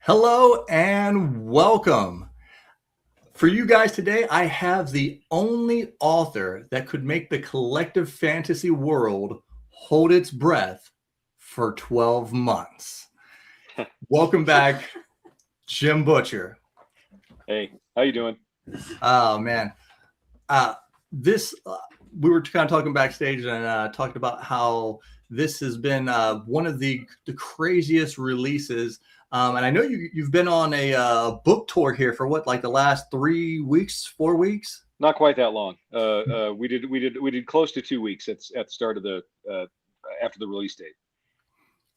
Hello and welcome. For you guys today, I have the only author that could make the collective fantasy world hold its breath for 12 months. Welcome back, Jim Butcher. Hey, how you doing? Oh, man. Uh, this, we were kind of talking backstage and talking about how this has been one of the craziest releases. And I know you've been on a book tour here for what, like the last 3 weeks, 4 weeks? Not quite that long. We did close to 2 weeks at the start of the after the release date.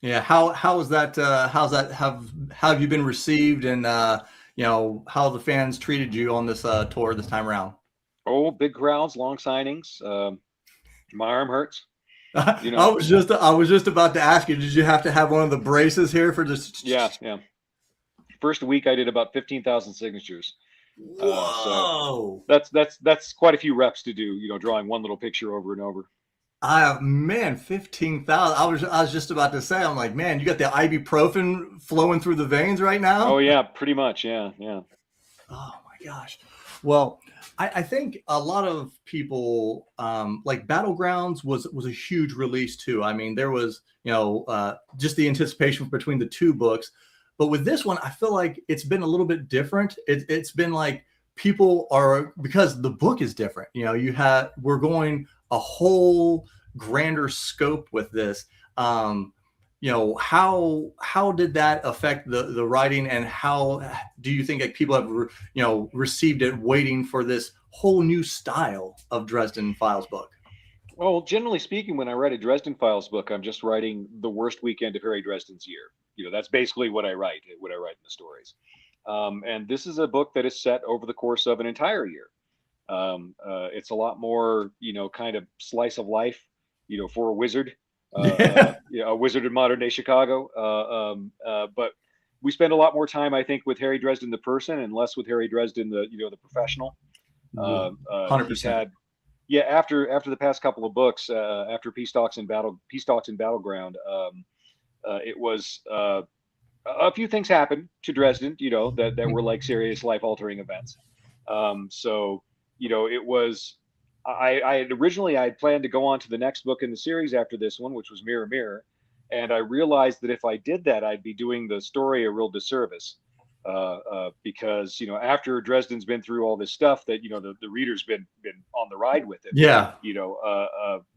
Yeah. How is that? How's that? How have you been received, and how the fans treated you on this tour this time around? Oh, big crowds, long signings. My arm hurts. You I know. was just about to ask you, did you have to have one of the braces here for this? Yeah, yeah. First week I did about 15,000 signatures. So Whoa. that's quite a few reps to do. Drawing one little picture over and over. Man, 15,000. I was just about to say, I'm like, man, you got the ibuprofen flowing through the veins right Oh now? yeah, pretty much. Yeah, yeah. Oh my gosh. Well, I think a lot of people like Battlegrounds was a huge release too. I mean, there was just the anticipation between the two books, but with this one, I feel like it's been a little bit different. It's been like people are, because the book is different. We're going a whole grander scope with this. How did that affect the writing, and how do you think like people have received it, waiting for this whole new style of Dresden Files book? Well, generally speaking, when I write a Dresden Files book, I'm just writing the worst weekend of Harry Dresden's year. That's basically what I write in the stories. And this is a book that is set over the course of an entire year. It's a lot more, kind of slice of life, for a wizard, Yeah. a wizard in modern day Chicago. But we spend a lot more time, I think, with Harry Dresden the person, and less with Harry Dresden the professional. He's 100%. had, yeah, after the past couple of books, after Peace Talks and Battleground, it was a few things happened to Dresden, that were like serious life altering events. So it was. I had planned to go on to the next book in the series after this one, which was Mirror Mirror, and I realized that if I did that, I'd be doing the story a real disservice. Because after Dresden's been through all this stuff, that the reader's been on the ride with him. Yeah.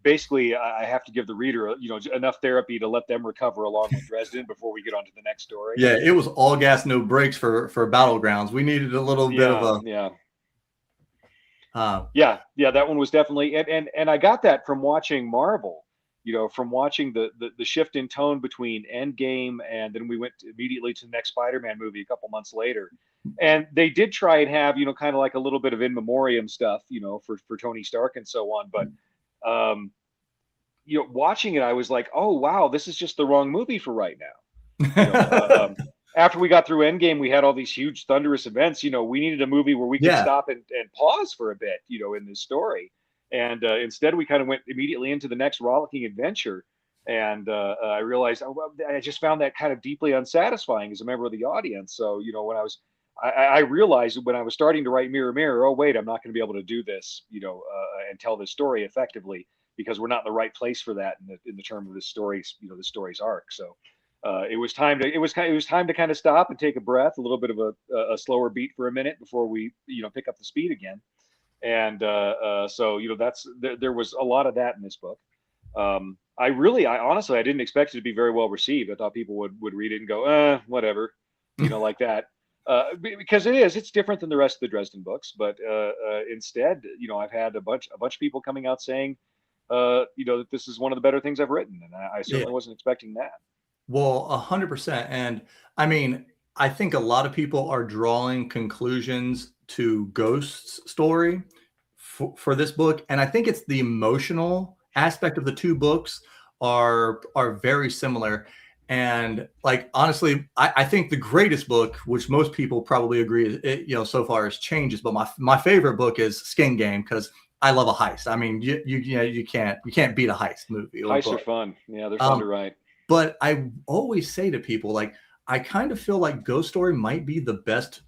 Basically, I have to give the reader enough therapy to let them recover along with Dresden before we get on to the next story. Yeah, it was all gas, no brakes for Battlegrounds. We needed a little bit of a Yeah. uh, Yeah, that one was definitely, and I got that from watching Marvel, from watching the shift in tone between Endgame, and then we went immediately to the next Spider-Man movie a couple months later, and they did try and have kind of like a little bit of in memoriam stuff, for Tony Stark and so on, but um, watching it, I was like, oh wow, this is just the wrong movie for right now. After we got through Endgame, we had all these huge thunderous events. We needed a movie where we could yeah. stop and pause for a bit, in this story. And instead, we kind of went immediately into the next rollicking adventure. And I realized, I just found that kind of deeply unsatisfying as a member of the audience. So, when I realized when I was starting to write Mirror Mirror, oh wait, I'm not going to be able to do this, and tell this story effectively, because we're not in the right place for that in the term of this story's, the story's arc. So it was time to kind of stop and take a breath, a little bit of a slower beat for a minute before we pick up the speed again. And so there was a lot of that in this book. I honestly, I didn't expect it to be very well received. I thought people would read it and go, whatever, like that. Because it's different than the rest of the Dresden books, but instead, I've had a bunch of people coming out saying, that this is one of the better things I've written, and I certainly wasn't expecting that. Well, 100%. And I mean, I think a lot of people are drawing conclusions to Ghost's story for this book. And I think it's the emotional aspect of the two books are very similar. And like, honestly, I think the greatest book, which most people probably agree is, so far is Changes. But my favorite book is Skin Game, because I love a heist. I mean, you can't beat a heist movie or Heists are book. fun. Yeah, they're fun to write. But I always say to people, like, I kind of feel like Ghost Story might be the best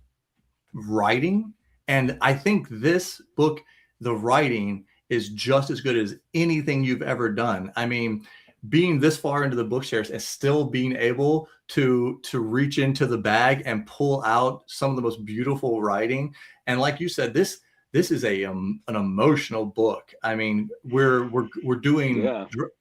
writing. And I think this book, the writing is just as good as anything you've ever done. I mean, being this far into the bookshelves and still being able to reach into the bag and pull out some of the most beautiful writing. And like you said, this is an emotional book. I mean, we're doing,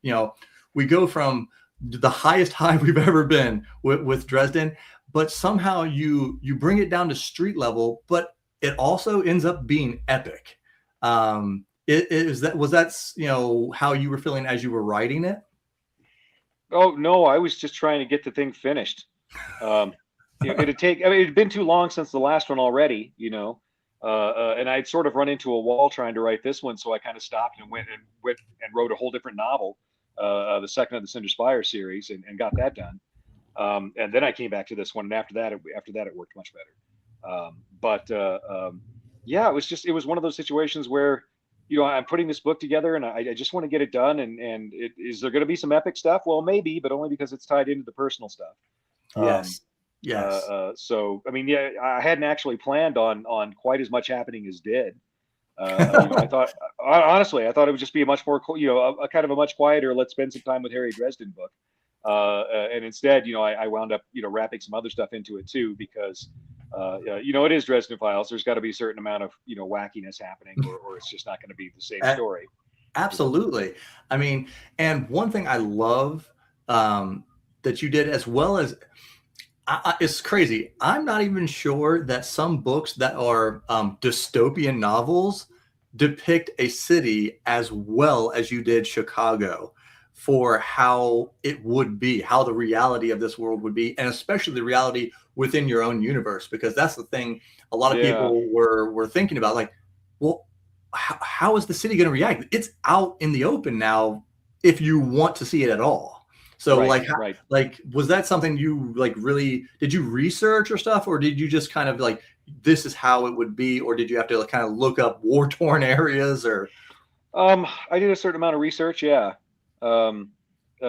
Yeah. we go from the highest high we've ever been with Dresden, but somehow you bring it down to street level, but it also ends up being epic. Was that how you were feeling as you were writing it? Oh no, I was just trying to get the thing finished. Um, it'd take. I mean, it'd been too long since the last one already, and I'd sort of run into a wall trying to write this one, so I kind of stopped and went and wrote a whole different novel, the second of the Cinder Spire series, and got that done. And then I came back to this one, and after that, it worked much better. Yeah, it was one of those situations where, I'm putting this book together, and I just want to get it done. And is there going to be some epic stuff? Well, maybe, but only because it's tied into the personal stuff. Um, Yes. Yes. so, I mean, yeah, I hadn't actually planned on quite as much happening as did. I thought, honestly, I thought it would just be a much more, a kind of a much quieter, let's spend some time with Harry Dresden book. And instead, I wound up, wrapping some other stuff into it too, because, it is Dresden Files. There's got to be a certain amount of, wackiness happening, or it's just not going to be the same story. Absolutely. I mean, and one thing I love that you did, as well as, it's crazy. I'm not even sure that some books that are dystopian novels depict a city as well as you did Chicago, for how it would be, how the reality of this world would be, and especially the reality within your own universe, because that's the thing a lot of Yeah. people were thinking about, like, well, how is the city going to react? It's out in the open now if you want to see it at all. So Right. like, was that something you really, did you research or stuff, or did you just kind of like, this is how it would be, or did you have to kind of look up war torn areas, or? I did a certain amount of research. Yeah.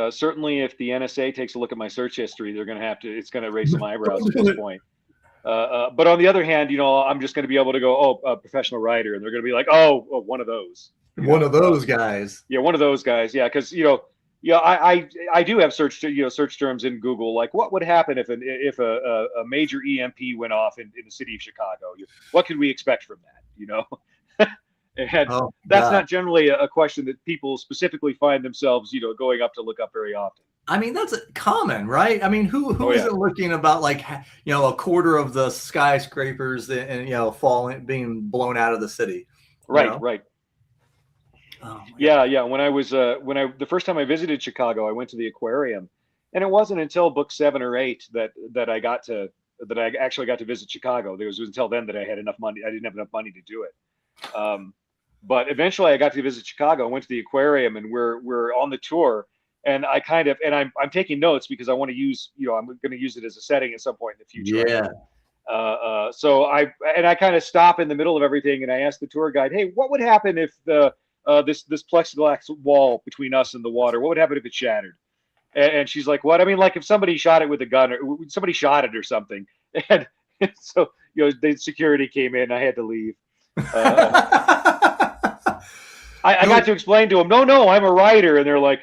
Certainly, if the NSA takes a look at my search history, it's going to raise some eyebrows at this point. But on the other hand, I'm just going to be able to go, oh, a professional writer, and they're going to be like, oh, one of those. One of those guys. Yeah, one of those guys. Yeah, because I do have search terms in Google, like what would happen if a major EMP went off in the city of Chicago? What could we expect from that? And that's not generally a question that people specifically find themselves, going up to look up very often. I mean, that's common, right? I mean, who isn't looking about, like, a quarter of the skyscrapers and falling, being blown out of the city? Right. Oh, yeah. When the first time I visited Chicago, I went to the aquarium, and it wasn't until book 7 or 8 that I actually got to visit Chicago. It was until then that I had enough money. I didn't have enough money to do it. But eventually I got to visit Chicago. I went to the aquarium, and we're on the tour, and I'm taking notes because I want to use, I'm going to use it as a setting at some point in the future. Yeah. So I kind of stop in the middle of everything, and I ask the tour guide, hey, what would happen if this plexiglass wall between us and the water, what would happen if it shattered? And she's like, what? I mean, like if somebody shot it with a gun, or somebody shot it or something. And so, the security came in, I had to leave. I got to explain to them, no, I'm a writer. And they're like,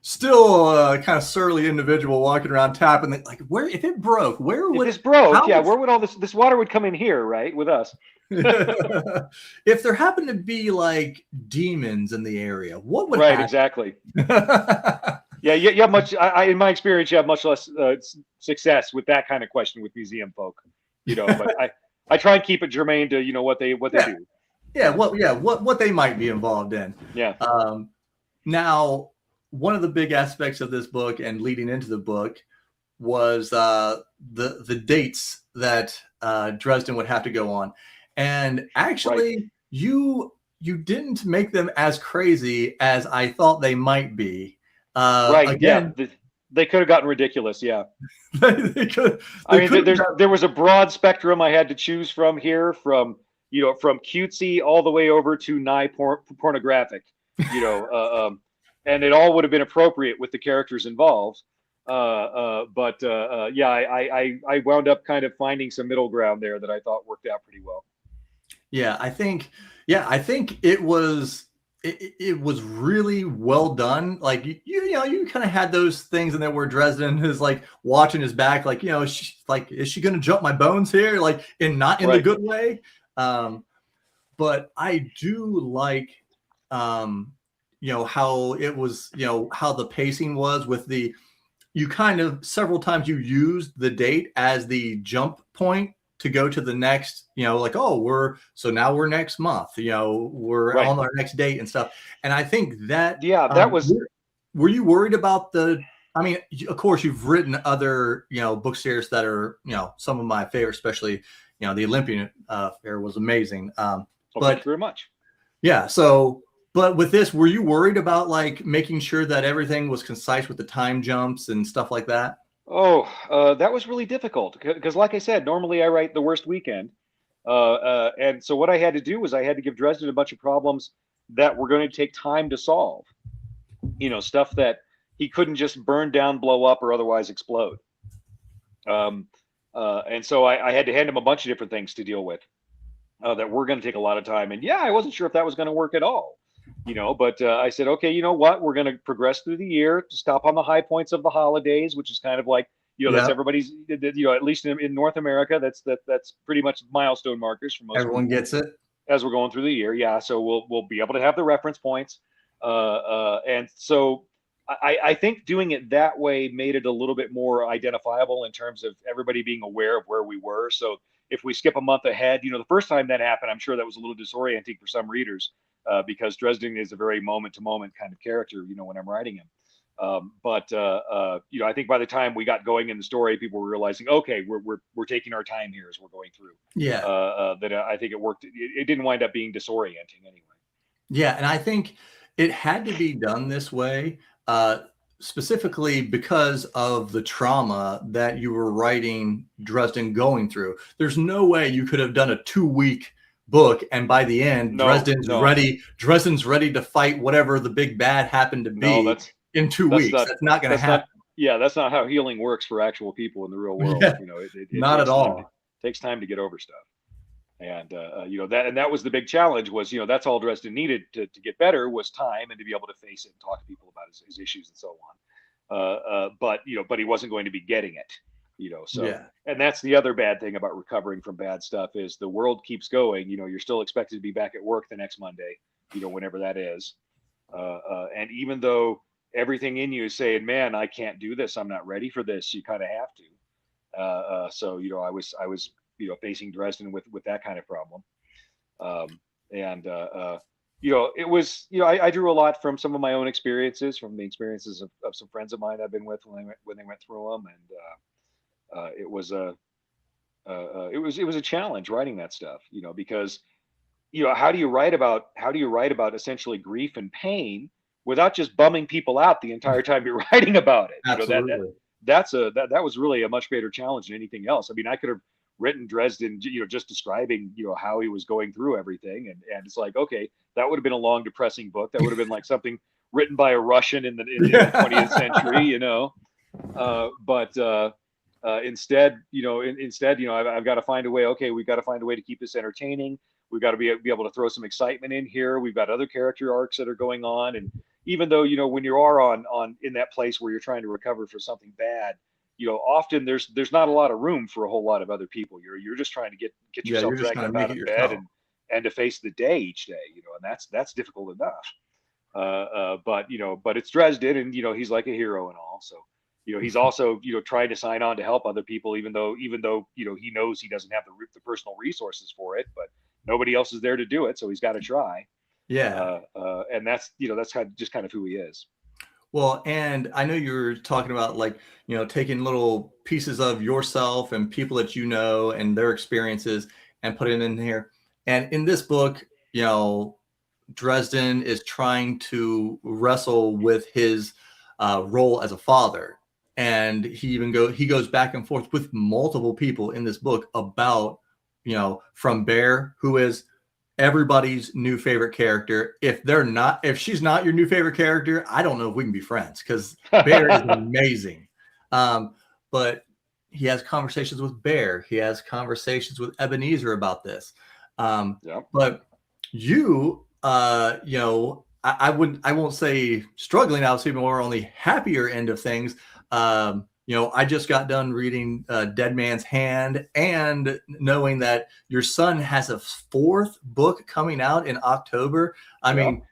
Still kind of surly individual walking around tapping, like, where, if it broke, where would this broke? Yeah, where would all this water would come in here, right, with us? If there happened to be like demons in the area, what would happen? Exactly. Yeah, you have much. In my experience, you have much less success with that kind of question with museum folk. But I try and keep it germane to what they do. Yeah, what they might be involved in. Yeah. Now, one of the big aspects of this book and leading into the book was the dates that Dresden would have to go on, and actually, you didn't make them as crazy as I thought they might be. Again, yeah. They could have gotten ridiculous. Yeah. they could. There was a broad spectrum I had to choose from here, from cutesy all the way over to nigh pornographic. And it all would have been appropriate with the characters involved. Yeah, I wound up kind of finding some middle ground there that I thought worked out pretty well. Yeah, I think it was really well done. Like you know, you kind of had those things in there where Dresden is like watching his back, like, you know, like, is she going to jump my bones here? Like, in not in the Right, good way. Um, but I do like, um, you know, how it was, you know, how the pacing was with the, you kind of several times you used the date as the jump point to go to the next, you know, like, oh, now we're next month, you know, we're right. on our next date and stuff. And I think that, Yeah, that was. were you worried about the, I mean, of course you've written other, you know, book series that are, you know, some of my favorite, especially, you know, the Olympian Affair was amazing. Oh, thank you But very much. yeah, so, but with this, were you worried about like making sure that everything was concise with the time jumps and stuff like that? Oh, that was really difficult because, like I said, normally I write the worst weekend, and so what I had to do was I had to give Dresden a bunch of problems that were going to take time to solve. Stuff that he couldn't just burn down, blow up, or otherwise explode. Um, and so I had to hand him a bunch of different things to deal with that were going to take a lot of time. And yeah, I wasn't sure if that was going to work at all. But I said, okay, you know what? We're going to progress through the year to stop on the high points of the holidays, which is kind of like, that's Yeah, everybody's, at least in North America, that's pretty much milestone markers for most everyone people gets it. as we're going through the year. Yeah, so we'll be able to have the reference points, and so I think doing it that way made it a little bit more identifiable in terms of everybody being aware of where we were. So if we skip a month ahead, the first time that happened, I'm sure that was a little disorienting for some readers because Dresden is a very moment to moment kind of character. When I'm writing him. I think by the time we got going in the story, people were realizing, okay, we're taking our time here as we're going through. Yeah, That I think it worked. It didn't wind up being disorienting anyway. yeah, and I think it had to be done this way, uh, specifically because of the trauma that you were writing Dresden going through. There's no way you could have done a 2 week book, and by the end, No, Dresden's no, ready. Dresden's ready to fight whatever the big bad happened to no. be in two That's weeks. not That's not going to that's happen. not yeah, that's not how healing works for actual people in the real world. Yeah, It not at all. takes time to get over stuff. And that was the big challenge was, that's all Dresden needed to get better was time and to be able to face it and talk to people about his issues and so on. But he wasn't going to be getting it. So, Yeah, and that's the other bad thing about recovering from bad stuff is the world keeps going. You're still expected to be back at work the next Monday, whenever that is. And even though everything in you is saying, man, I can't do this, I'm not ready for this, you kind of have to. So I was facing Dresden with that kind of problem. And it was I drew a lot from some of my own experiences, from the experiences of some friends of mine I've been with when they went through them, and it was a challenge writing that stuff, because how do you write about essentially grief and pain without just bumming people out the entire time you're writing about it? absolutely. That was really a much greater challenge than anything else. I mean, I could have written Dresden, just describing, how he was going through everything, and it's like, okay, that would have been a long, depressing book. That would have been like something written by a Russian in the 20th century, but instead, I've got to find a way. Okay, we've got to find a way to keep this entertaining. We've got to be able to throw some excitement in here. We've got other character arcs that are going on, and even though when you are on in that place where you're trying to recover for something bad, often there's not a lot of room for a whole lot of other people. You're just trying to get Yeah, yourself you're just dragged trying to up make out it of bed yourself. and to face the day each day, and that's difficult enough. But it's Dresden, and he's like a hero and all. So he's also trying to sign on to help other people, even though he knows he doesn't have the personal resources for it, but nobody else is there to do it, so he's got to try. Yeah. And that's kind of who he is. Well, and I know you're talking about like, you know, taking little pieces of yourself and people that you know and their experiences and putting it in here. And in this book, you know, Dresden is trying to wrestle with his role as a father. And he goes back and forth with multiple people in this book about, you know, from Bear, who is everybody's new favorite character. If she's not your new favorite character, I don't know if we can be friends because Bear is amazing. But he has conversations with Bear. He has conversations with Ebenezer about this. Yeah. But you, I won't say struggling. I would say more on the happier end of things. I just got done reading Dead Man's Hand, and knowing that your son has a fourth book coming out in October. I mean,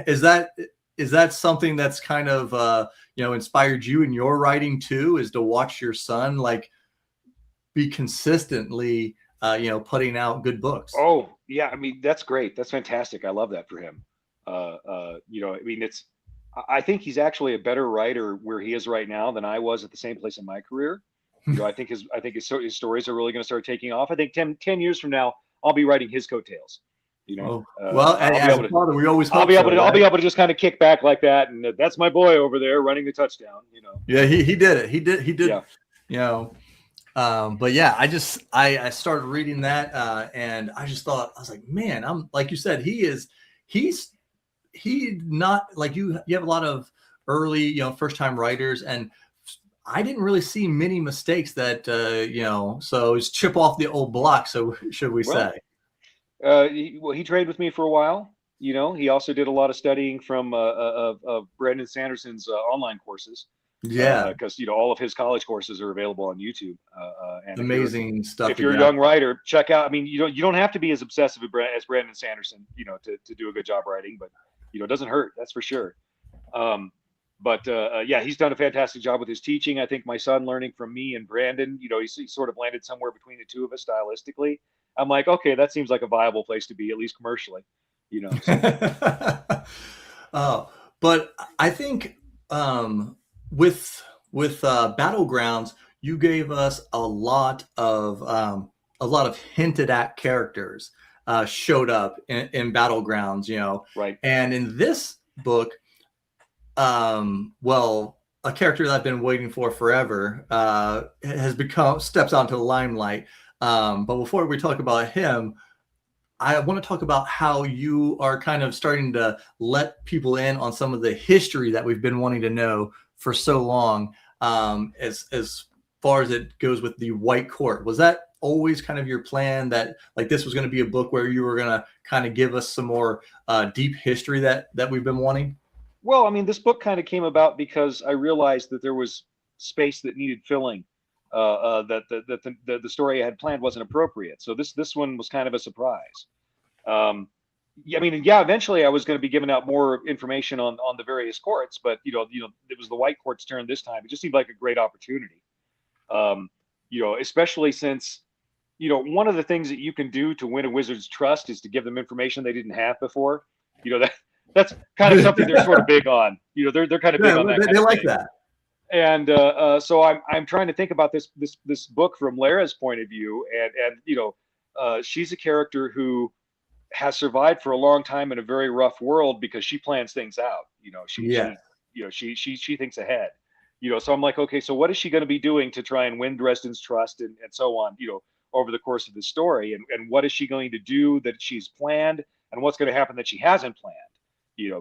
is that something that's kind of inspired you in your writing too? Is to watch your son like be consistently putting out good books? Oh, yeah. I mean, that's great. That's fantastic. I love that for him. I mean, I think he's actually a better writer where he is right now than I was at the same place in my career. I think his stories are really going to start taking off. I think 10 years from now, I'll be writing his coattails. Oh, well, as a father, we always hope I'll be able to just kind of kick back like that, and that's my boy over there running the touchdown. Yeah, he did it. He did. Yeah. But yeah, I started reading that, and I just thought, I was like, man, I'm like you said, he's not like you have a lot of early, first time writers, and I didn't really see many mistakes that, so it's chip off the old block. So should we say? He trained with me for a while. He also did a lot of studying from of Brandon Sanderson's online courses. Yeah, because all of his college courses are available on YouTube. And amazing stuff. If you're a young writer, check out. I mean, you don't have to be as obsessive as Brandon Sanderson, to do a good job writing, but it doesn't hurt. That's for sure. Yeah, he's done a fantastic job with his teaching. I think my son learning from me and Brandon, he sort of landed somewhere between the two of us stylistically. I'm like, okay, that seems like a viable place to be, at least commercially. But I think with Battlegrounds, you gave us a lot of hinted at characters showed up in Battlegrounds, Right. And in this book, a character that I've been waiting for forever steps onto the limelight. But before we talk about him, I want to talk about how you are kind of starting to let people in on some of the history that we've been wanting to know for so long, as far as it goes with the White Court. Was that always kind of your plan, that like this was going to be a book where you were going to kind of give us some more deep history that we've been wanting? Well, I mean, this book kind of came about because I realized that there was space that needed filling. That the story I had planned wasn't appropriate. So this one was kind of a surprise. Eventually I was going to be giving out more information on the various courts, but it was the White Court's turn this time. It just seemed like a great opportunity. Especially since one of the things that you can do to win a wizard's trust is to give them information they didn't have before. That's kind of something they're sort of big on. They're kind of big on that. They like that. And so I'm trying to think about this book from Lara's point of view, and she's a character who has survived for a long time in a very rough world because she plans things out. She thinks ahead. So I'm like, okay, so what is she going to be doing to try and win Dresden's trust and so on, over the course of the story, and what is she going to do that she's planned, and what's going to happen that she hasn't planned?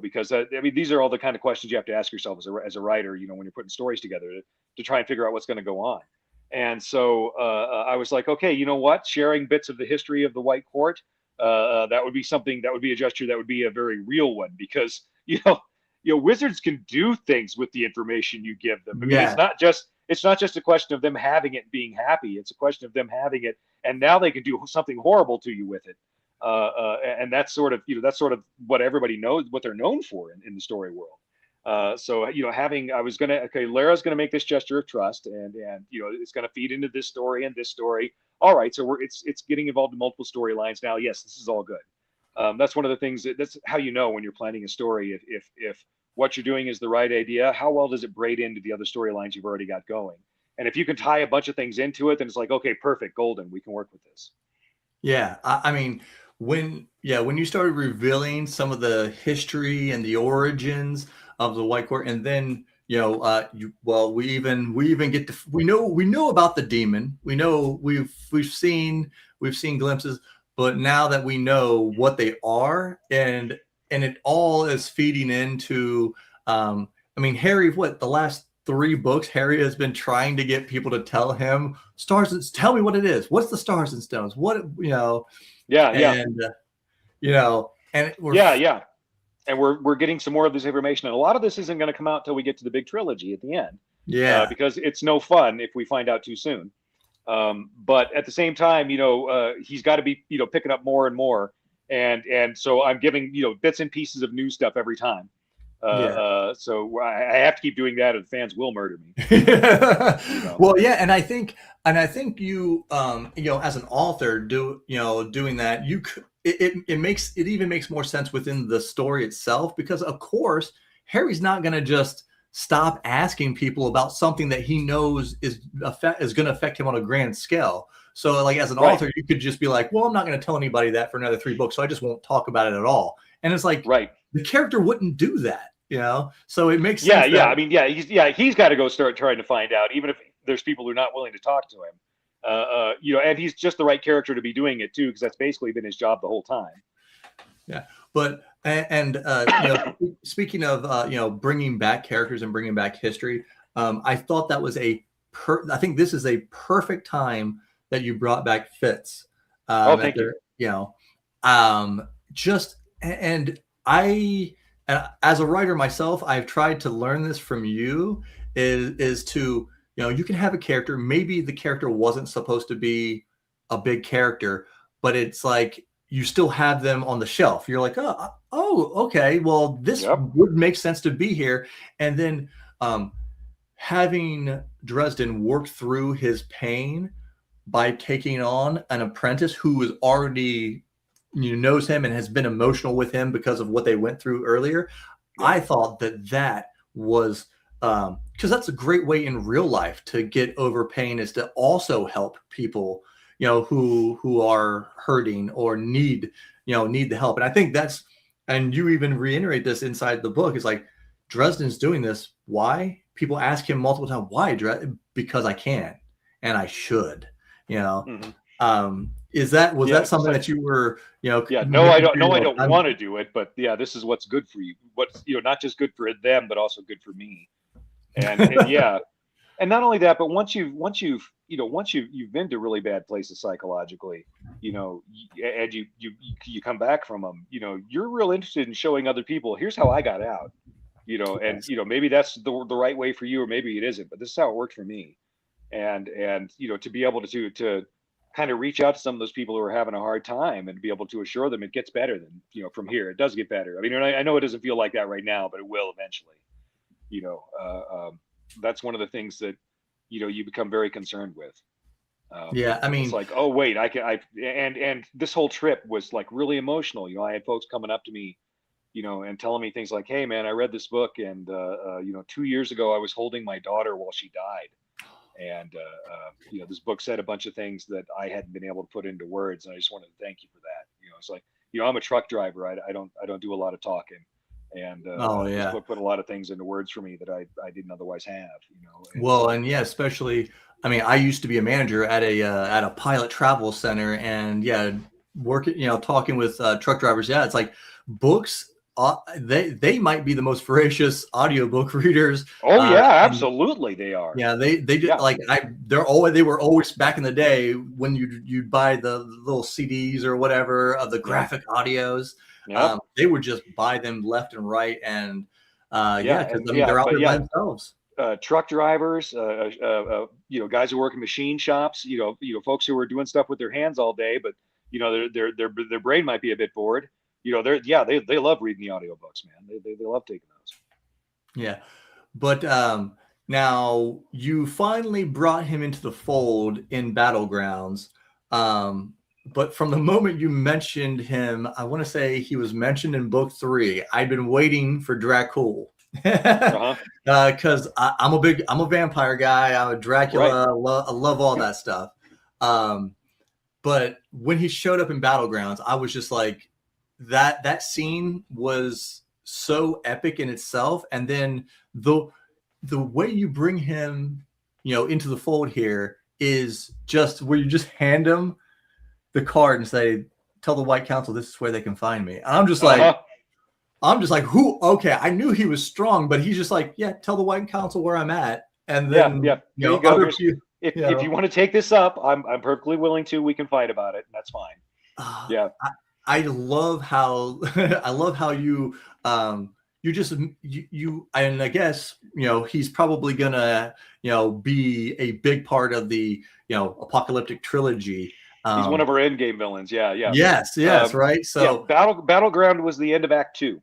Because these are all the kind of questions you have to ask yourself as a writer, when you're putting stories together to try and figure out what's going to go on. And so I was like, okay, you know what? Sharing bits of the history of the White Court, that would be something, that would be a gesture that would be a very real one, because, wizards can do things with the information you give them. I mean, it's not just a question of them having it and being happy. It's a question of them having it, and now they can do something horrible to you with it. And that's sort of what everybody knows, what they're known for in the story world. Lara's going to make this gesture of trust, and it's going to feed into this story and this story. All right, so it's getting involved in multiple storylines now. Yes, this is all good. That's one of the things that's how when you're planning a story if what you're doing is the right idea. How well does it braid into the other storylines you've already got going? And if you can tie a bunch of things into it, then it's like, okay, perfect, golden. We can work with this. Yeah, I mean, when you started revealing some of the history and the origins of the White Court, and then we know about the demon. We know we've seen glimpses, but now that we know what they are, and it all is feeding into Harry, the 3 books, Harry has been trying to get people to tell him stars and tell me what it is. What's the stars and stones? What, Yeah, yeah, and and we're yeah. And we're getting some more of this information, and a lot of this isn't going to come out until we get to the big trilogy at the end, yeah, because it's no fun if we find out too soon. But at the same time, he's got to be, picking up more and more, and so I'm giving, bits and pieces of new stuff every time. yeah. So I have to keep doing that, or the fans will murder me. Well, yeah, and I think you as an author doing that, it even makes more sense within the story itself, because of course Harry's not going to just stop asking people about something that he knows is going to affect him on a grand scale. So like as an Right, author, you could just be like, well, I'm not going to tell anybody that for another 3 books, so I just won't talk about it at all. And it's like right. the character wouldn't do that, so it makes Yeah, sense yeah. that I mean, he's got to go start trying to find out, even if there's people who are not willing to talk to him. And he's just the right character to be doing it too, because that's basically been his job the whole time. Yeah, but speaking of bringing back characters and bringing back history, I thought that was I think this is a perfect time that you brought back Fitz. Oh, thank you. Just and I, as a writer myself, I've tried to learn this from you. Is to you can have a character. Maybe the character wasn't supposed to be a big character, but it's like you still have them on the shelf. You're like, okay, well, this Yep. would make sense to be here. And then having Dresden work through his pain by taking on an apprentice who is already knows him and has been emotional with him because of what they went through earlier. Yep. I thought that was because that's a great way in real life to get over pain, is to also help people who are hurting or need the help. And I think and you even reiterate this inside the book, is like Dresden's doing this. Why? People ask him multiple times, why? Because I can and I should. Mm-hmm. Was that something that you were Yeah, no, I don't want to do it, but yeah, this is what's good for you. What's not just good for them, but also good for me. And yeah, and not only that, but once you've been to really bad places psychologically, and you come back from them, you're real interested in showing other people, here's how I got out, and maybe that's the right way for you, or maybe it isn't, but this is how it worked for me. And to be able to kind of reach out to some of those people who are having a hard time and be able to assure them it gets better than from here. It does get better. I mean, I know it doesn't feel like that right now, but it will eventually. That's one of the things that you become very concerned with. Yeah, I mean, it's like, oh wait, and this whole trip was like really emotional. I had folks coming up to me, and telling me things like, hey man, I read this book, and 2 years ago I was holding my daughter while she died. And this book said a bunch of things that I hadn't been able to put into words, and I just wanted to thank you for that. It's like, I'm a truck driver. I don't do a lot of talking, and this book put a lot of things into words for me that I didn't otherwise have. Well, and yeah, especially, I mean, I used to be a manager at a pilot travel center, and yeah, working, talking with truck drivers. Yeah, it's like books. They might be the most voracious audiobook readers. Oh yeah, absolutely, they are. Yeah, they just they were always, back in the day when you'd buy the little CDs or whatever of the graphic audios. Yep. They would just buy them left and right, and because they're out there by themselves. Truck drivers, guys who work in machine shops, folks who are doing stuff with their hands all day, but their brain might be a bit bored. They love reading the audiobooks, man. They love taking those. Yeah. But now you finally brought him into the fold in Battlegrounds. But from the moment you mentioned him, I want to say he was mentioned in book 3. I'd been waiting for Dracul. Because I'm a vampire guy. I'm a Dracula. Right. I love all that stuff. But when he showed up in Battlegrounds, I was just like, that scene was so epic in itself. And then the way you bring him, into the fold here is just where you just hand him the card and say, tell the White Council this is where they can find me. And I'm just like, I'm just like, who? Okay, I knew he was strong, but he's just like, yeah, tell the White Council where I'm at, and Yeah, then yeah. Here you go. other Here's people, if you want to take this up, I'm perfectly willing to. We can fight about it, and that's fine. uh, Yeah. I love how I love how you just and I guess he's probably gonna be a big part of the apocalyptic trilogy. He's one Um, of our end game villains. Yeah, yeah. yes, right. Yeah, So Battleground was the end of Act Two.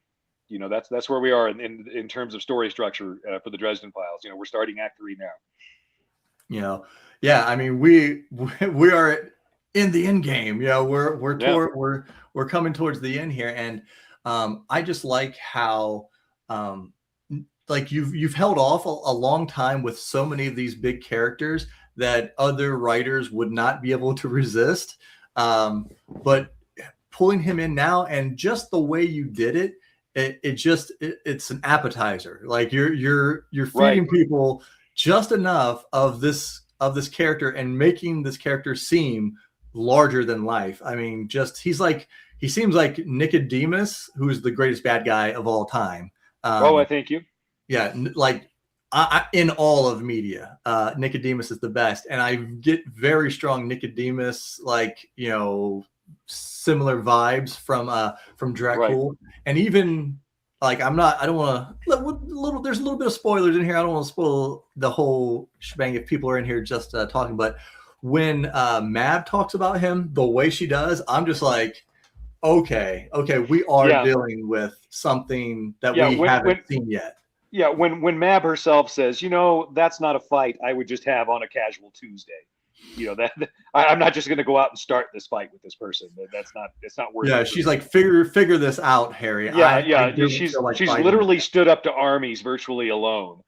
That's where we are in terms of story structure for the Dresden Files. We're starting Act Three now. Yeah, I mean we are in the end game. Yeah, We're coming towards the end here, and I just like how like you've held off a long time with so many of these big characters that other writers would not be able to resist. But pulling him in now, and just the way you did it, it's an appetizer. Like you're right. feeding people just enough of this character and making this character seem larger than life. I mean, just he seems like Nicodemus, who is the greatest bad guy of all time. Oh, I Um, thank you. yeah, like in all of media, Nicodemus is the best, and I get very strong Nicodemus, like similar vibes from Right. Dracul, and even like I don't want to there's a little bit of spoilers in here. I don't want to spoil the whole shebang if people are in here just talking, but when Mab talks about him the way she does, I'm just like, okay, we are Yeah, dealing with something that yeah. we When haven't when seen yet. yeah when Mab herself says, that's not a fight I would just have on a casual Tuesday. I'm not just going to go out and start this fight with this person. It's not worth Yeah, it for she's me. like, figure this out, Harry. Yeah, I yeah. don't She's feel like she's fighting. literally stood up to armies virtually alone.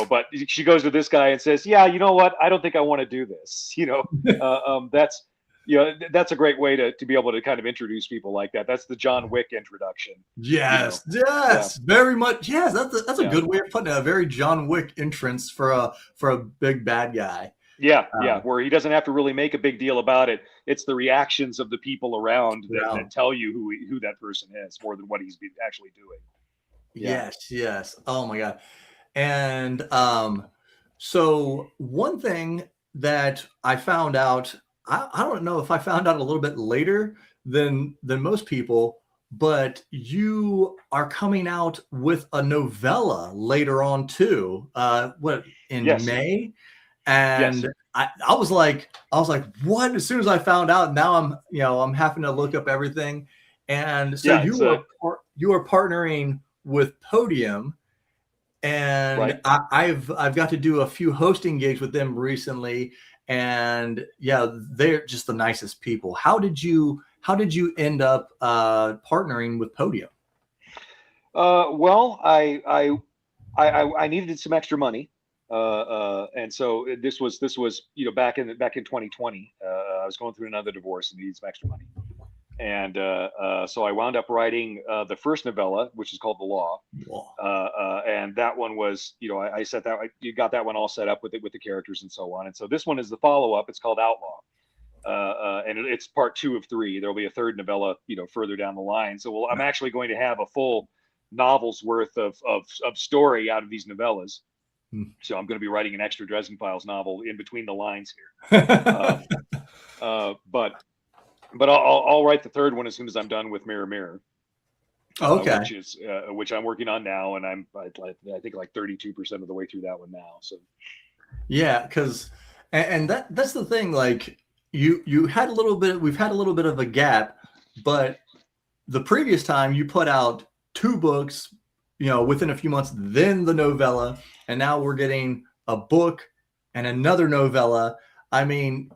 But she goes to this guy and says, "Yeah, you know what? I don't think I want to do this." That's that's a great way to be able to kind of introduce people like that. That's the John Wick introduction. You know, Yes, yeah, very much. Yes, that's a yeah. good way of putting it. A very John Wick entrance for a big bad guy. Yeah, yeah, Um, where he doesn't have to really make a big deal about it. It's the reactions of the people around that yeah. tell you who that person is more than what he's actually doing. Yeah. Yes. Oh my God. And so one thing that I found out, I don't know if I found out a little bit later than most people, but you are coming out with a novella later on too. What, in Yes. May? Yes. And I was like, what? As soon as I found out, now I'm having to look up everything. And so Yeah. It's you are partnering with Podium, and right. I've got to do a few hosting gigs with them recently, and yeah, they're just the nicest people. How did you end up partnering with Podium? Well, I needed some extra money, and so this was back in 2020. I was going through another divorce and needed some extra money, and so I wound up writing the first novella, which is called The Law, and that one was I set that you got that one all set up with the characters and so on, and so this one is the follow up. It's called Outlaw. And it's part two of three. There'll be a third novella, further down the line. So I'm actually going to have a full novel's worth of story out of these novellas. Hmm. So I'm going to be writing an extra Dresden Files novel in between the lines here. But I'll write the third one as soon as I'm done with Mirror Mirror, Okay. which I'm working on now, and I think like 32% of the way through that one now. So Yeah, because and that's the thing. Like you had a little bit. We've had a little bit of a gap, but the previous time you put out two books, within a few months, then the novella, and now we're getting a book and another novella. I mean,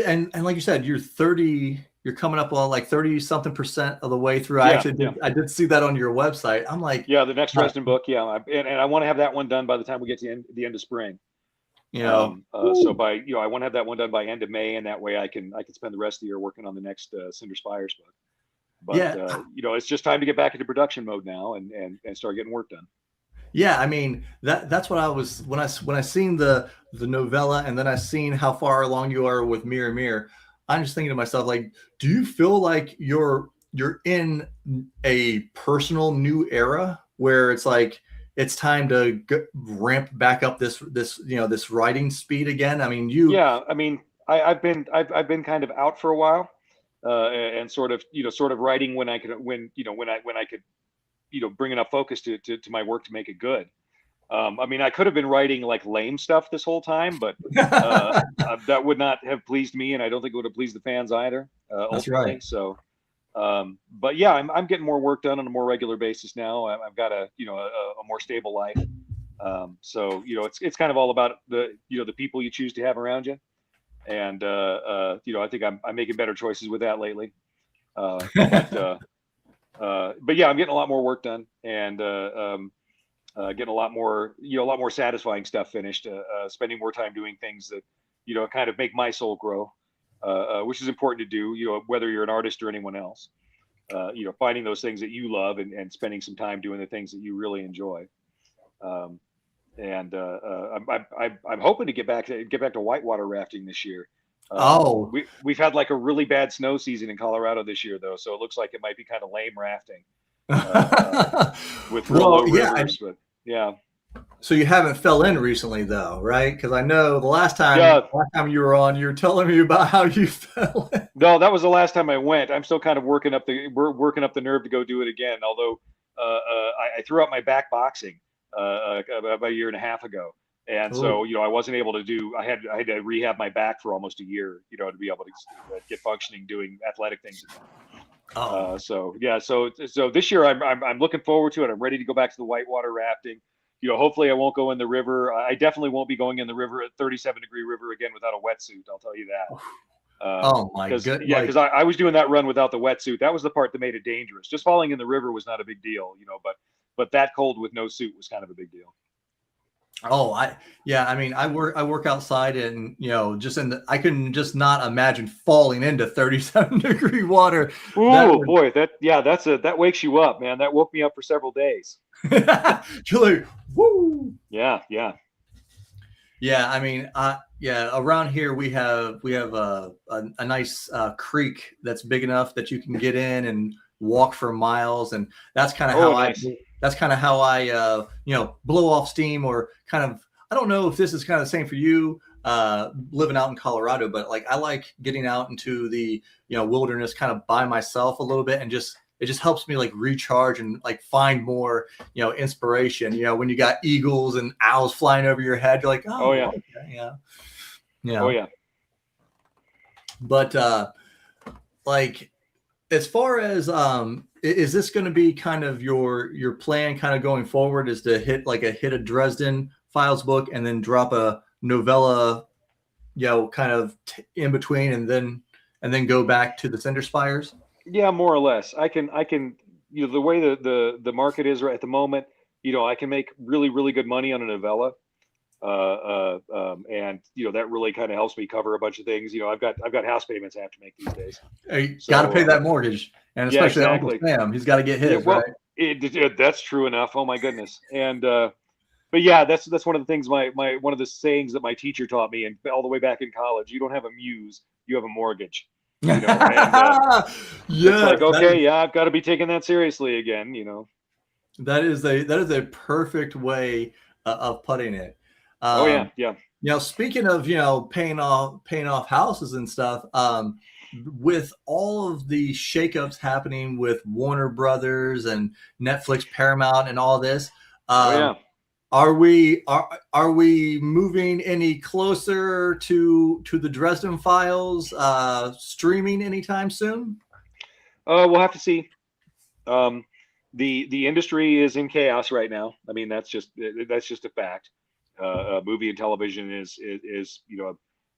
and like you said, you're 30. You're coming up on like 30 something percent of the way through. yeah, yeah. I did see that on your website. I'm like, Yeah, the next uh, Dresden book. Yeah, and I want to have that one done by the time we get to the end of spring. you know, So woo. by I want to have that one done by end of May, and that way I can spend the rest of the year working on the next Cinder Spires book. But Yeah, it's just time to get back into production mode now and start getting work done. yeah. I mean, that's what I was when I seen the novella, and then I seen how far along you are with Mirror Mirror. I'm just thinking to myself, like, do you feel like you're in a personal new era where it's like it's time to ramp back up this this writing speed again. I mean, you Yeah, I mean, I've been kind of out for a while, and sort of sort of writing when I could when I could bring enough focus to my work to make it good. I mean, I could have been writing like lame stuff this whole time, but that would not have pleased me, and I don't think it would have pleased the fans either, that's right. ultimately. So, but yeah, I'm getting more work done on a more regular basis now. I've got a a more stable life. So it's kind of all about the the people you choose to have around you, and I think I'm making better choices with that lately. Uh, but uh, but yeah, I'm getting a lot more work done, and getting a lot more a lot more satisfying stuff finished. Spending more time doing things that kind of make my soul grow, which is important to do. Whether you're an artist or anyone else. Finding those things that you love and spending some time doing the things that you really enjoy. Um, and I'm hoping to get back to whitewater rafting this year. Oh, We've had like a really bad snow season in Colorado this year though, so it looks like it might be kind of lame rafting with real well, low yeah. rivers. But yeah, So you haven't fell in recently, though, right? Because I know the yeah, last time you were on, you were telling me about how you fell in. no, that was the last time I went. I'm still kind of working up the nerve to go do it again. Although I threw out my back boxing about a year and a half ago, and Oh, so I wasn't able to do. I had to rehab my back for almost a year, to be able to get functioning doing athletic things again. oh, So yeah, so this year I'm looking forward to it. I'm ready to go back to the whitewater rafting. Hopefully I won't go in the river. I definitely won't be going in the river at 37-degree river again without a wetsuit. I'll tell you that. oh my Because good, yeah, because I was doing that run without the wetsuit. That was the part that made it dangerous. Just falling in the river was not a big deal, but that cold with no suit was kind of a big deal. oh, yeah. I mean, I work outside, and just I can just not imagine falling into 37-degree water. That Ooh would, boy, that wakes you up, man. That woke me up for several days. you're like, woo. Yeah, yeah. Yeah, I mean, yeah, around here we have a nice creek that's big enough that you can get in and walk for miles, and that's kind of Oh, how I nice. blow off steam, or kind of, I don't know if this is kind of the same for you living out in Colorado, but like I like getting out into the wilderness kind of by myself a little bit, and just it just helps me like recharge and like find more inspiration. When you got eagles and owls flying over your head, you're like, Oh oh, yeah. okay, yeah, Oh yeah. yeah. But like, as far as is this going to be kind of your plan kind of going forward, is to hit a Dresden Files book and then drop a novella, kind of in between, and then go back to the Cinder Spires? Yeah, more or less. I can the way the market is right at the moment, I can make really good money on a novella. And that really kind of helps me cover a bunch of things. I've got house payments I have to make these days. You got to So pay that mortgage, and yeah, especially Uncle exactly. Sam, he's got to get Yeah, his right. well, that's true enough. Oh my goodness. And but yeah, that's one of the things my one of the sayings that my teacher taught me, and all the way back in college. You don't have a muse, you have a mortgage. And it's Yes, like, okay, yeah, I've got to be taking that seriously again. that is a perfect way of putting it. Oh yeah, Um, yeah. Speaking of paying off houses and stuff, with all of the shakeups happening with Warner Brothers and Netflix, Paramount, and all this, Oh um, yeah. are we moving any closer to the Dresden Files streaming anytime soon? We'll have to see. Um, the industry is in chaos right now. I mean, that's just a fact. Movie and television is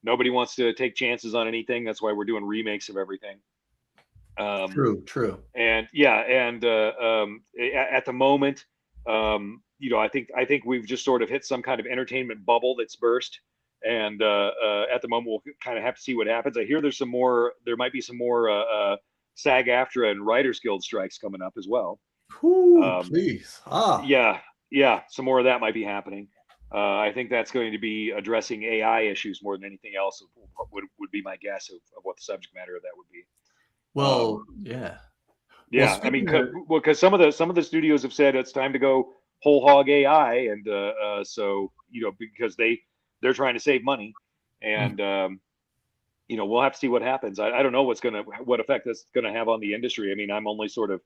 nobody wants to take chances on anything. That's why we're doing remakes of everything. Um, True, true. and yeah, and at the moment, I think we've just sort of hit some kind of entertainment bubble that's burst. And at the moment, we'll kind of have to see what happens. I hear there might be some more SAG-AFTRA and Writers Guild strikes coming up as well. Whew, Um, please. yeah, yeah, some more of that might be happening. I think that's going to be addressing AI issues more than anything else. Would be my guess of what the subject matter of that would be. Well, Um, yeah. Well, Yeah, I mean, speaking of, because some of the studios have said it's time to go whole hog AI, and so because they're trying to save money, and we'll have to see what happens. I don't know what effect that's gonna have on the industry. I mean, I'm only sort of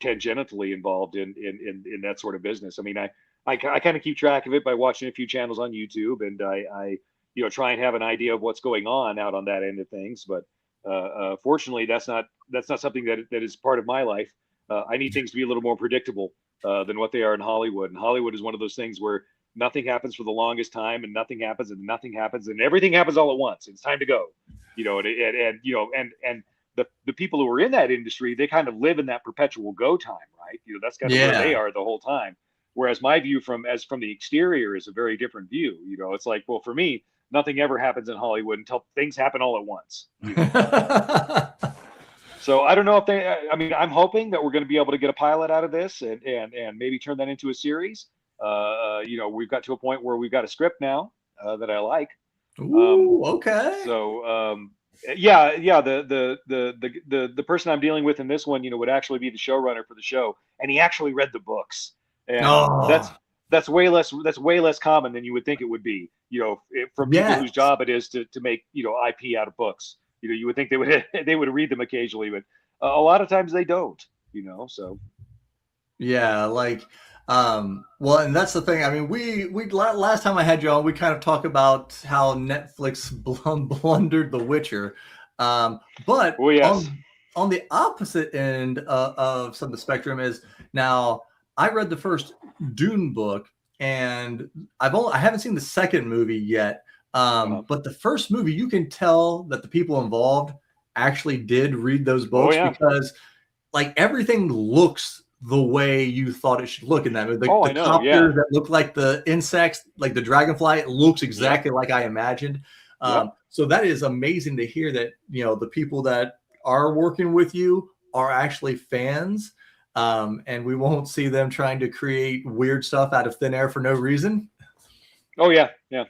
tangentially involved in that sort of business. I mean, I kind of keep track of it by watching a few channels on YouTube, and I try and have an idea of what's going on out on that end of things. But fortunately, that's not something that is part of my life. I need things to be a little more predictable than what they are in Hollywood. And Hollywood is one of those things where nothing happens for the longest time, and nothing happens, and nothing happens, and everything happens all at once. It's time to go. And the people who are in that industry, they kind of live in that perpetual go time, right? That's kind of where they yeah. are the whole time. Whereas my view from the exterior is a very different view. It's like, well, for me, nothing ever happens in Hollywood until things happen all at once. So I don't know if I mean, I'm hoping that we're going to be able to get a pilot out of this, and maybe turn that into a series. We've got to a point where we've got a script now that I like. Ooh, okay. So yeah, the person I'm dealing with in this one, would actually be the showrunner for the show, and he actually read the books, and Oh, that's way less common than you would think it would be. From people yes. whose job it is to make IP out of books. You would think they would they would read them occasionally, but a lot of times they don't. So Yeah, well, and that's the thing. I mean, last time I had you on, we kind of talked about how Netflix blundered The Witcher. But oh yes, on the opposite end of some of the spectrum is now I read the first Dune book, and I haven't seen the second movie yet. But the first movie, you can tell that the people involved actually did read those oh books, yeah, because like everything looks the way you thought it should look in that movie. oh The I know, yeah, copters that look like the insects, like the dragonfly, it looks yep, exactly like I imagined. yep. So that is amazing to hear that, the people that are working with you are actually fans. And we won't see them trying to create weird stuff out of thin air for no reason. Oh yeah, yeah.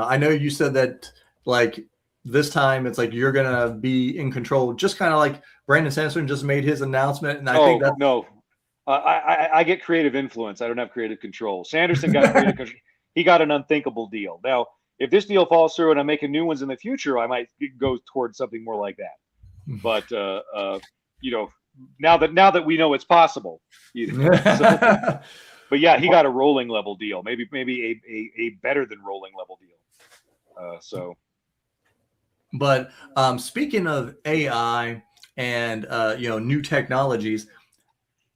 I know you said that, like, this time it's like you're gonna be in control, just kind of like Brandon Sanderson just made his announcement, and I think Oh that's no, I get creative influence. I don't have creative control. Sanderson got creative control. He got an unthinkable deal. Now, if this deal falls through and I'm making new ones in the future, I might go towards something more like that. But you know, now that we know it's possible, so, but yeah, he got a rolling level deal. Maybe a better than rolling level deal. So But speaking of AI and new technologies,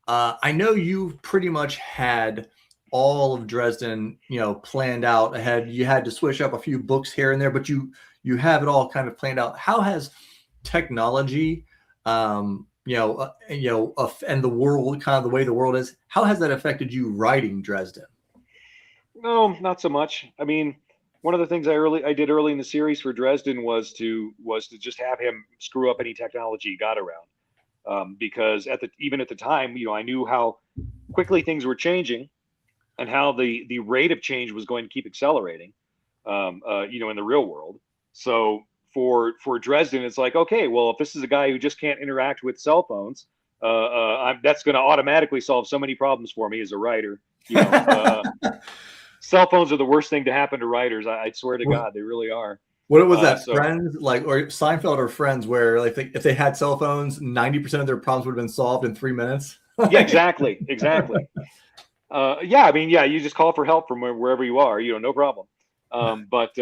I know you've pretty much had all of Dresden, planned out ahead. You had to switch up a few books here and there, but you have it all kind of planned out. How has technology, and the world, kind of the way the world is, how has that affected you writing Dresden? no, not so much. I mean, one of the things I did early in the series for Dresden was to just have him screw up any technology he got around. Because even at the time, I knew how quickly things were changing, and how the rate of change was going to keep accelerating. In the real world. So for Dresden, it's like, okay, well, if this is a guy who just can't interact with cell phones, that's going to automatically solve so many problems for me as a writer. Cell phones are the worst thing to happen to writers. I swear to God, they really are. What was that, So Friends, like, or Seinfeld or Friends, where like if they had cell phones, 90% of their problems would have been solved in 3 minutes? yeah, exactly, exactly. Yeah, I mean, yeah, you just call for help from wherever you are, no problem. But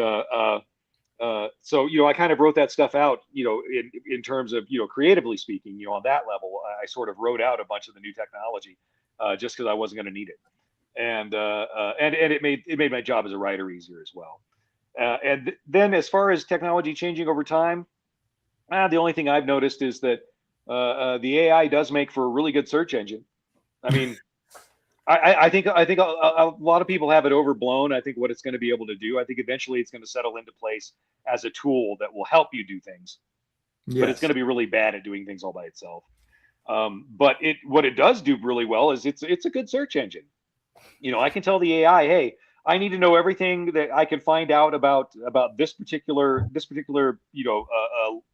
so I kind of wrote that stuff out, in terms of creatively speaking, on that level, I sort of wrote out a bunch of the new technology, just because I wasn't going to need it, and it made my job as a writer easier as well. And then as far as technology changing over time, the only thing I've noticed is that the AI does make for a really good search engine. I mean, I think a lot of people have it overblown. I think what it's going to be able to do, I think eventually it's going to settle into place as a tool that will help you do things, but it's going Yes. to be really bad at doing things all by itself. But what it does do really well is it's a good search engine. I can tell the AI, hey, I need to know everything that I can find out about this particular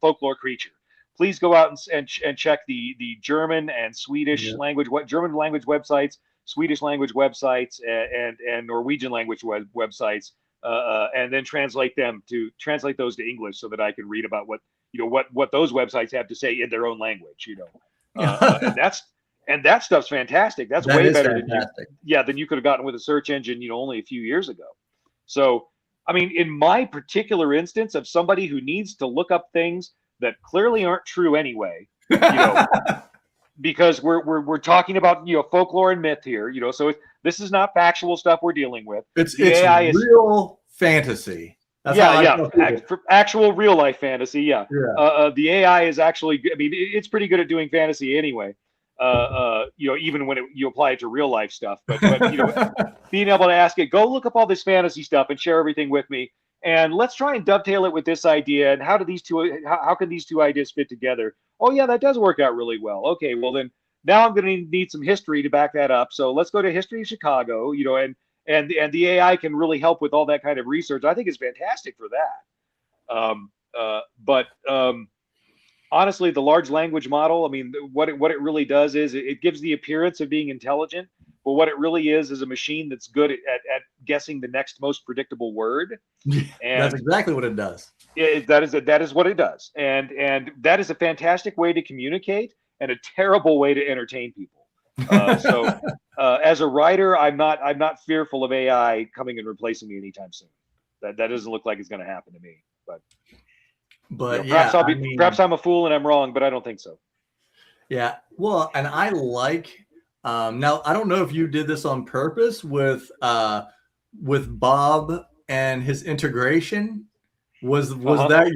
folklore creature. please go out and check the German and Swedish Yeah. language, what German language websites, Swedish language websites, and Norwegian language websites, and then translate those to English so that I can read about what those websites have to say in their own language. And that stuff's fantastic. That's That way is better than fantastic. you could have gotten with a search engine, only a few years ago. So, I mean, in my particular instance of somebody who needs to look up things that clearly aren't true anyway, because we're talking about folklore and myth here, so this is not factual stuff we're dealing with. It's The AI is real fantasy. That's how I tell people. actual real life fantasy. Yeah. Yeah. The AI is actually, I mean, it's pretty good at doing fantasy anyway. Even when you apply it to real life stuff, but being able to ask it, go look up all this fantasy stuff and share everything with me, and let's try and dovetail it with this idea. And how can these two ideas fit together? Oh yeah, that does work out really well. Okay, well then now I'm going to need some history to back that up. So let's go to History of Chicago, and the AI can really help with all that kind of research. I think it's fantastic for that. But honestly, the large language model, I mean, what it really does is it gives the appearance of being intelligent, but what it really is a machine that's good at guessing the next most predictable word. And that's exactly what it does. That is what it does, and that is a fantastic way to communicate and a terrible way to entertain people. So, as a writer, I'm not fearful of AI coming and replacing me anytime soon. That doesn't look like it's going to happen to me. But perhaps I'm a fool and I'm wrong, but I don't think so. Yeah. Well, and I like now I don't know if you did this on purpose with Bob and his integration. Was that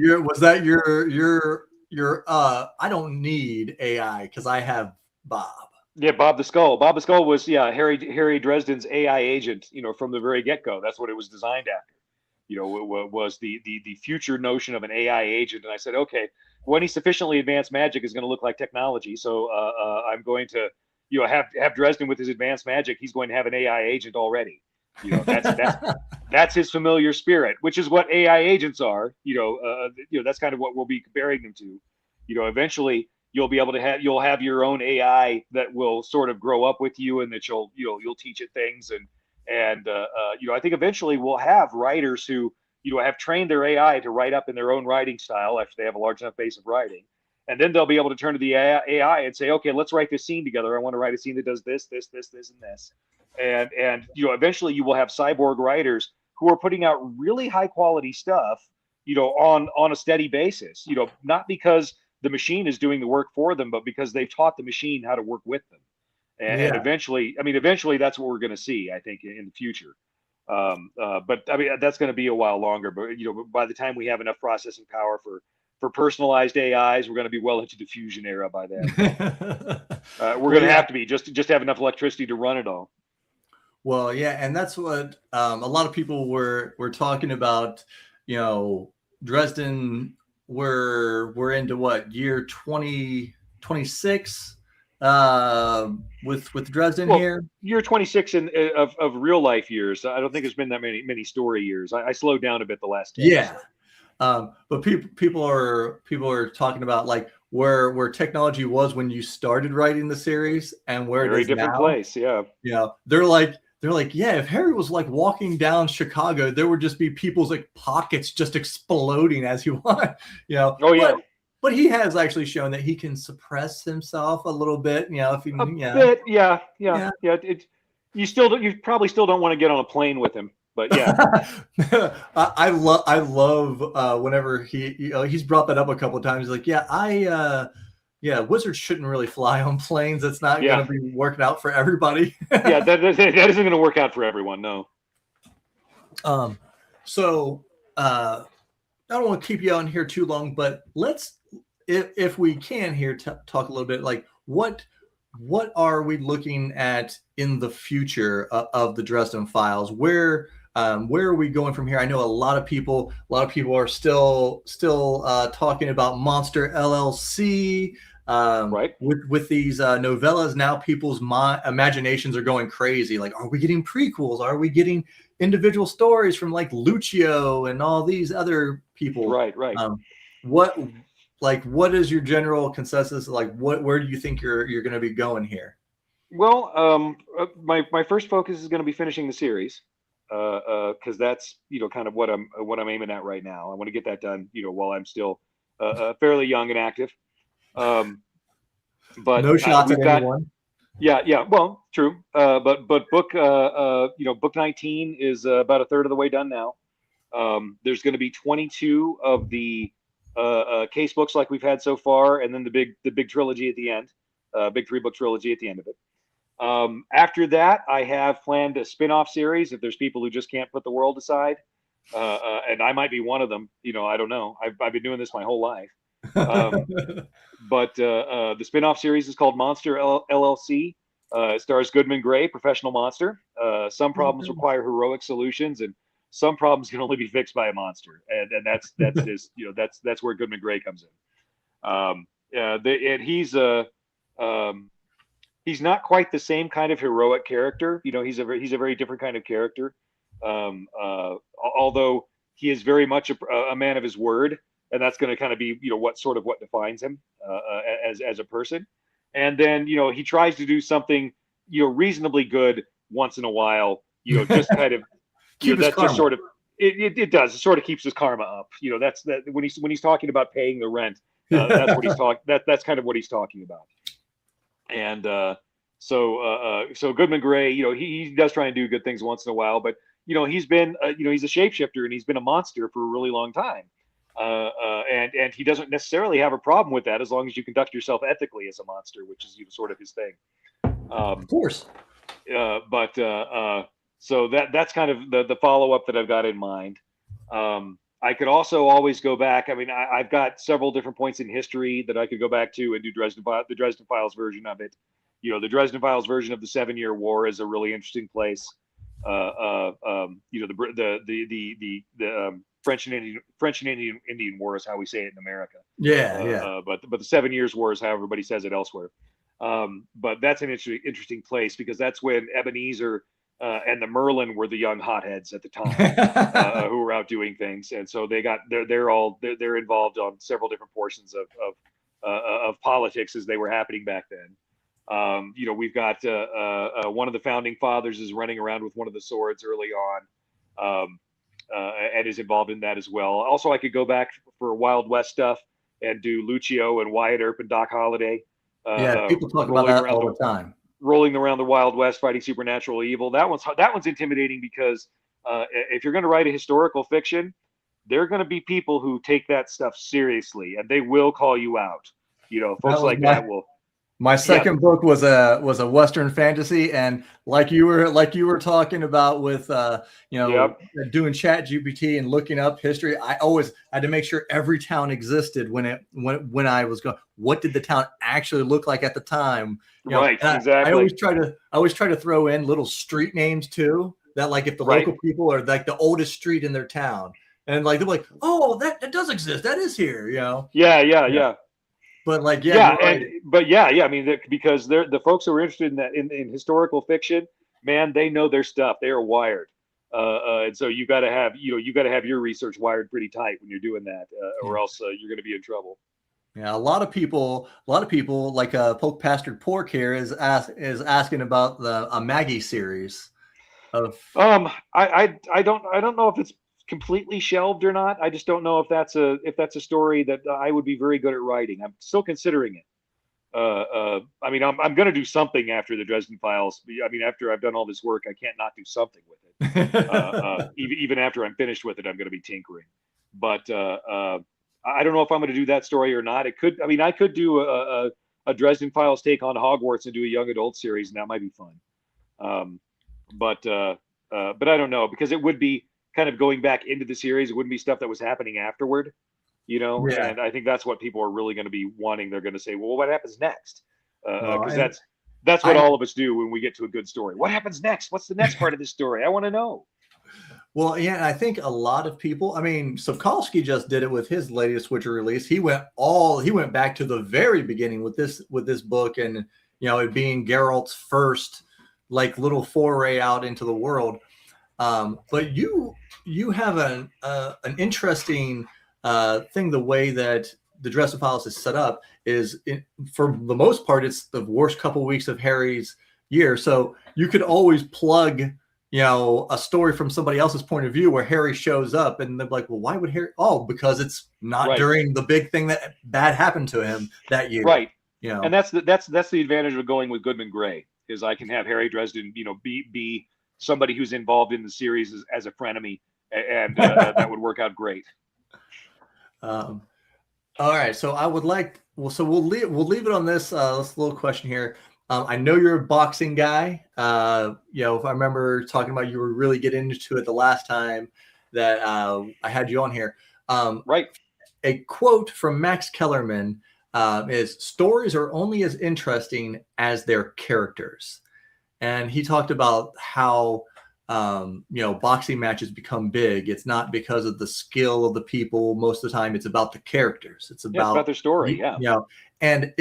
your I don't need AI because I have Bob. Yeah, Bob the Skull. Bob the Skull was Harry Dresden's AI agent, from the very get-go. That's what it was designed after. Was the future notion of an AI agent. And I said, okay, when he's sufficiently advanced, magic is going to look like technology. So I'm going to, have Dresden with his advanced magic. He's going to have an AI agent already. That's his familiar spirit, which is what AI agents are. That's kind of what we'll be comparing them to. Eventually you'll be able to you'll have your own AI that will sort of grow up with you, and that you'll teach it things. And I think eventually we'll have writers who have trained their AI to write up in their own writing style after they have a large enough base of writing, and then they'll be able to turn to the AI and say, okay, let's write this scene together. I want to write a scene that does this, this, this, this, and this. And eventually you will have cyborg writers who are putting out really high quality stuff, on a steady basis. Not because the machine is doing the work for them, but because they've taught the machine how to work with them. And eventually that's what we're going to see, I think, in the future. But I mean, that's going to be a while longer. But by the time we have enough processing power for personalized AIs, we're going to be well into the fusion era by then. We're going to have to be just have enough electricity to run it all. Well, yeah, and that's what a lot of people were talking about. Dresden. We're into what, year 2026 with Dresden here. Year 26 of real life years. I don't think there's been that many story years. I slowed down a bit the last 10. Yeah. But people are talking about like where technology was when you started writing the series and where it is now. Very different place. Yeah. They're like, yeah, if Harry was like walking down Chicago, there would just be people's like pockets just exploding as he went, Oh yeah. But he has actually shown that he can suppress himself a little bit, if he, bit, yeah. You probably still don't want to get on a plane with him, but yeah. I love whenever he's brought that up a couple of times. Like, wizards shouldn't really fly on planes. It's not going to be working out for everybody. Yeah, that isn't going to work out for everyone. No. So I don't want to keep you on here too long, but let's, if we can here, talk a little bit like what are we looking at in the future of the Dresden Files? Where are we going from here? I know a lot of people are still talking about Monster LLC. Right. With these novellas, now people's imaginations are going crazy. Like, are we getting prequels? Are we getting individual stories from like Lucio and all these other people? Right. like, what is your general consensus? Like, where do you think you're going to be going here? Well, my first focus is going to be finishing the series, because that's kind of what I'm aiming at right now. I want to get that done, while I'm still fairly young and active. Um, but No shots we've at got anyone. yeah, well, true. But book 19 is about a third of the way done now. There's going to be 22 of the case books like we've had so far, and then the big trilogy at the end, big 3-book trilogy at the end of it. After that, I have planned a spin-off series if there's people who just can't put the world aside, and I might be one of them. I don't know. I've been doing this my whole life. Um, but the spin-off series is called Monster LLC. It stars Goodman Gray, professional monster. Some problems require heroic solutions, and some problems can only be fixed by a monster, and that's his. That's where Goodman Gray comes in. And he's not quite the same kind of heroic character. He's a very different kind of character. Although he is very much a man of his word, and that's going to kind of be what defines him as a person. And then he tries to do something reasonably good once in a while. Just kind of Keep his that's karma. just sort of it does. It sort of keeps his karma up. That's that when he's talking about paying the rent. That's what he's talking. That's kind of what he's talking about. And so Goodman Gray, he does try and do good things once in a while, but he's been he's a shapeshifter, and he's been a monster for a really long time. And he doesn't necessarily have a problem with that as long as you conduct yourself ethically as a monster, which is sort of his thing. Of course. So that's kind of the follow up that I've got in mind. I could also always go back. I mean, I've got several different points in history that I could go back to and do the Dresden Files version of it. The Dresden Files version of the 7-Year War is a really interesting place. The French and Indian War is how we say it in America. Yeah. But the 7 Years War is how everybody says it elsewhere. But that's an interesting place because that's when Ebenezer and the Merlin were the young hotheads at the time who were out doing things, and so they're involved on several different portions of politics as they were happening back then. We've got one of the founding fathers is running around with one of the swords early on, and is involved in that as well. Also, I could go back for Wild West stuff and do Lucio and Wyatt Earp and Doc Holliday. People talk about that all the time. Rolling around the Wild West, fighting supernatural evil. That one's intimidating because if you're going to write a historical fiction, there are going to be people who take that stuff seriously, and they will call you out. Folks like that will. My second book was a Western fantasy, and like you were talking about with doing Chat GPT and looking up history. I always had to make sure every town existed when I was going. What did the town actually look like at the time? Right, exactly. I always try to throw in little street names too. That like if the local people are like the oldest street in their town, and like they're like, oh, that does exist. That is here. Yeah. But like, I mean, because they're the folks who are interested in that in historical fiction, man, they know their stuff. They are wired, and so you got to have your research wired pretty tight when you're doing that, or else you're going to be in trouble. Yeah, a lot of people like Poke Pastured Pork here is asking about a Maggie series of. I don't know if it's completely shelved or not. I just don't know if that's a story that I would be very good at writing. I'm still considering it. I mean, I'm going to do something after the Dresden Files. I mean, after I've done all this work, I can't not do something with it. Even after I'm finished with it, I'm going to be tinkering. But I don't know if I'm going to do that story or not. I could do a Dresden Files take on Hogwarts and do a young adult series, and that might be fun. But I don't know, because it would be kind of going back into the series. It wouldn't be stuff that was happening afterward, and I think that's what people are really going to be wanting. They're going to say, well, what happens next? Because that's what all of us do when we get to a good story. What happens next? What's the next part of this story? I want to know. Well, yeah, I think a lot of people, I mean, Sapkowski just did it with his latest Witcher release. He went back to the very beginning with this book, and it being Geralt's first like little foray out into the world. But you have an interesting thing, the way that the Dresden Files is set up is, for the most part, it's the worst couple weeks of Harry's year. So you could always plug, a story from somebody else's point of view where Harry shows up, and they're like, well, why would Harry? Oh, because it's not during the big thing that bad happened to him that year. Right. And that's the advantage of going with Goodman Gray, is I can have Harry Dresden, be somebody who's involved in the series as a frenemy, and that would work out great. All right, so I would like, so we'll leave it on this little question here. I know you're a boxing guy. If I remember talking about, you were really getting into it the last time that I had you on here. Right. A quote from Max Kellerman is, "Stories are only as interesting as their characters," and he talked about how boxing matches become big. It's not because of the skill of the people. Most of the time, it's about the characters. It's about their story. And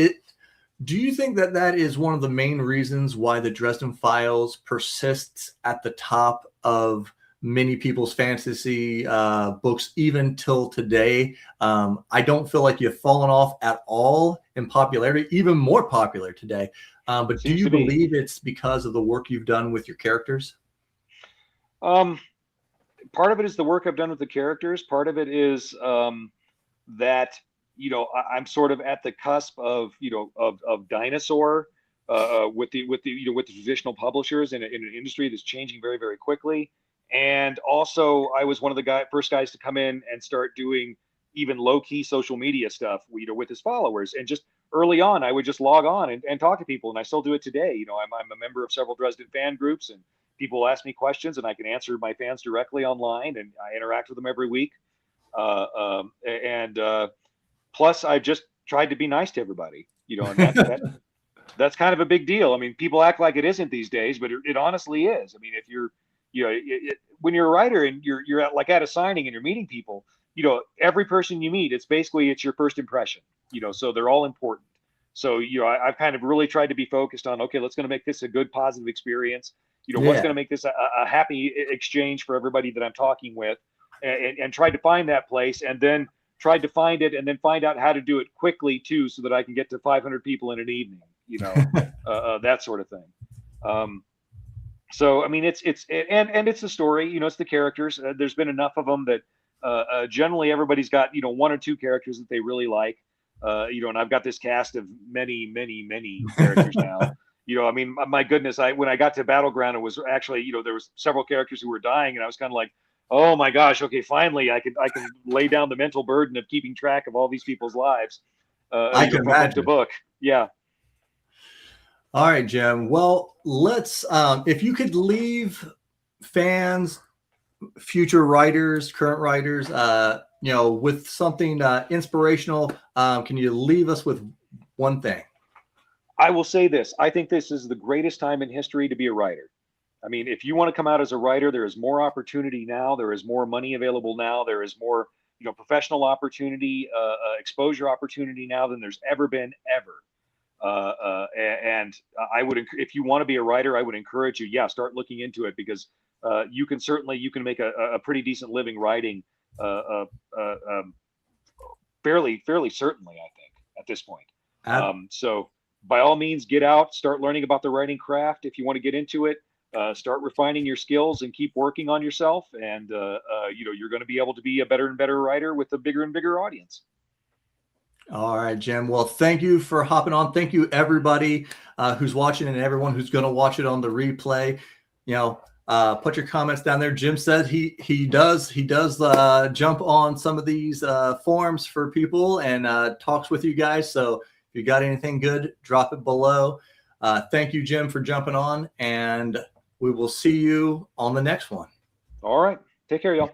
do you think that that is one of the main reasons why the Dresden Files persists at the top of many people's fantasy books even till today? I don't feel like you've fallen off at all in popularity, even more popular today. But do you believe it's because of the work you've done with your characters? Part of it is the work I've done with the characters. Part of it is that I'm sort of at the cusp of dinosaur with the traditional publishers in an industry that's changing very, very quickly. And also, I was one of the first guys to come in and start doing even low-key social media stuff, with his followers. And just early on, I would just log on and talk to people, and I still do it today. I'm a member of several Dresden fan groups, and people ask me questions, and I can answer my fans directly online, and I interact with them every week. Plus, I've just tried to be nice to everybody, and that's kind of a big deal. I mean, people act like it isn't these days, but it honestly is. I mean, if you're, when you're a writer and you're at a signing and you're meeting people, every person you meet, it's your first impression, so they're all important. So, I've kind of really tried to be focused on, okay, let's going to make this a good, positive experience. What's going to make this a happy exchange for everybody that I'm talking with, and tried to find that place, and then tried to find it, and then find out how to do it quickly too, so that I can get to 500 people in an evening, that sort of thing. So, I mean, it's the story, it's the characters. There's been enough of them that generally everybody's got, one or two characters that they really like. And I've got this cast of many, many, many characters now. I mean, my goodness, when I got to Battleground, it was actually, there was several characters who were dying, and I was kind of like, oh my gosh, okay, finally I can lay down the mental burden of keeping track of all these people's lives. I can imagine. The book. Yeah. All right, Jim. Well, let's, if you could leave fans, future writers, current writers, with something inspirational, can you leave us with one thing? I will say this. I think this is the greatest time in history to be a writer. I mean, if you want to come out as a writer, there is more opportunity now. There is more money available now. There is more, professional opportunity, exposure opportunity now than there's ever been, ever. And I would, if you want to be a writer, I would encourage you, start looking into it, because you can make a pretty decent living writing, fairly certainly, I think, at this point. So by all means, get out, start learning about the writing craft. If you want to get into it, start refining your skills and keep working on yourself. And, you're going to be able to be a better and better writer with a bigger and bigger audience. All right, Jim. Well, thank you for hopping on. Thank you, everybody who's watching, and everyone who's going to watch it on the replay. Put your comments down there. Jim said he does jump on some of these forums for people and talks with you guys. So if you got anything good, drop it below. Thank you, Jim, for jumping on, and we will see you on the next one. All right. Take care, y'all.